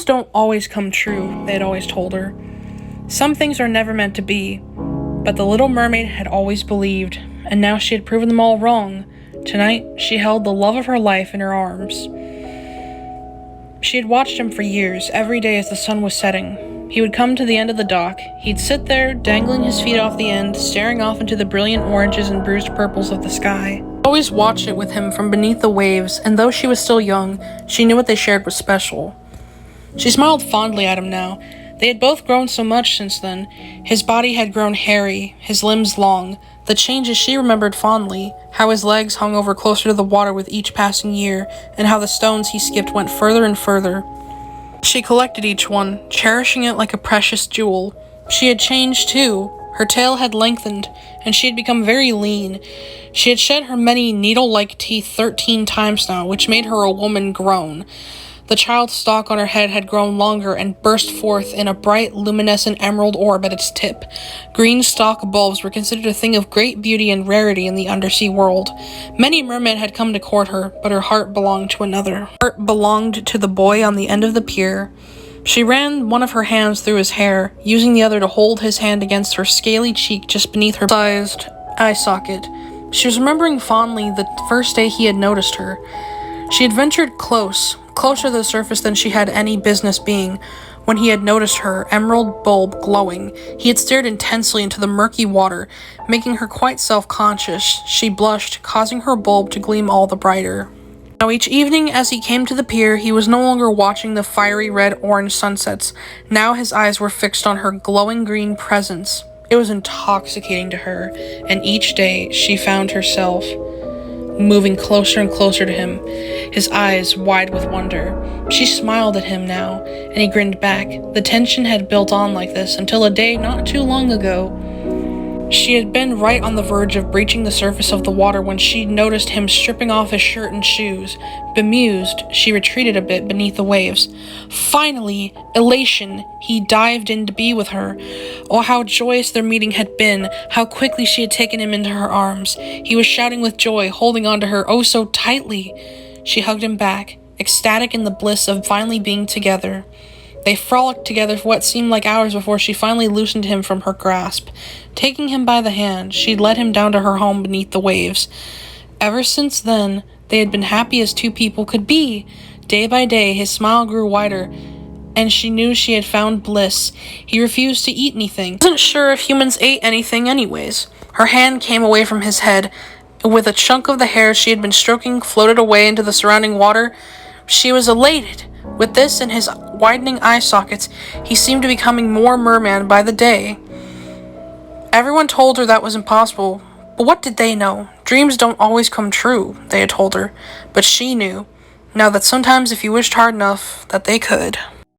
Dreams don't always come true, they had always told her. Some things are never meant to be, but the little mermaid had always believed, and now she had proven them all wrong. Tonight, she held the love of her life in her arms. She had watched him for years, every day as the sun was setting. He would come to the end of the dock. He'd sit there, dangling his feet off the end, staring off into the brilliant oranges and bruised purples of the sky. I always watched it with him from beneath the waves, and though she was still young, she knew what they shared was special. She smiled fondly at him now. They had both grown so much since then. His body had grown hairy, his limbs long. The changes she remembered fondly, how his legs hung over closer to the water with each passing year, and how the stones he skipped went further and further. She collected each one, cherishing it like a precious jewel. She had changed too. Her tail had lengthened, and she had become very lean. She had shed her many needle-like teeth 13 times now, which made her a woman grown. The child's stalk on her head had grown longer and burst forth in a bright, luminescent emerald orb at its tip. Green stalk bulbs were considered a thing of great beauty and rarity in the undersea world. Many mermen had come to court her, but her heart belonged to another. Her heart belonged to the boy on the end of the pier. She ran one of her hands through his hair, using the other to hold his hand against her scaly cheek just beneath her sized eye socket. She was remembering fondly the first day he had noticed her. She had ventured closer to the surface than she had any business being. When he had noticed her emerald bulb glowing, he had stared intensely into the murky water, making her quite self-conscious. She blushed, causing her bulb to gleam all the brighter. Now each evening as he came to the pier, he was no longer watching the fiery red-orange sunsets. Now his eyes were fixed on her glowing green presence. It was intoxicating to her, and each day she found herself moving closer and closer to him, his eyes wide with wonder. She smiled at him now, and he grinned back. The tension had built on like this until a day not too long ago. She had been right on the verge of breaching the surface of the water when she noticed him stripping off his shirt and shoes. Bemused, she retreated a bit beneath the waves. Finally, elation, he dived in to be with her. Oh, how joyous their meeting had been, how quickly she had taken him into her arms. He was shouting with joy, holding on to her oh so tightly. She hugged him back, ecstatic in the bliss of finally being together. They frolicked together for what seemed like hours before she finally loosened him from her grasp. Taking him by the hand, she led him down to her home beneath the waves. Ever since then, they had been happy as two people could be. Day by day, his smile grew wider, and she knew she had found bliss. He refused to eat anything. She wasn't sure if humans ate anything anyways. Her hand came away from his head. With a chunk of the hair she had been stroking floated away into the surrounding water. She was elated. With this and his widening eye sockets, he seemed to be becoming more merman by the day. Everyone told her that was impossible, but what did they know? Dreams don't always come true, they had told her, but she knew, now that sometimes if you wished hard enough, that they could.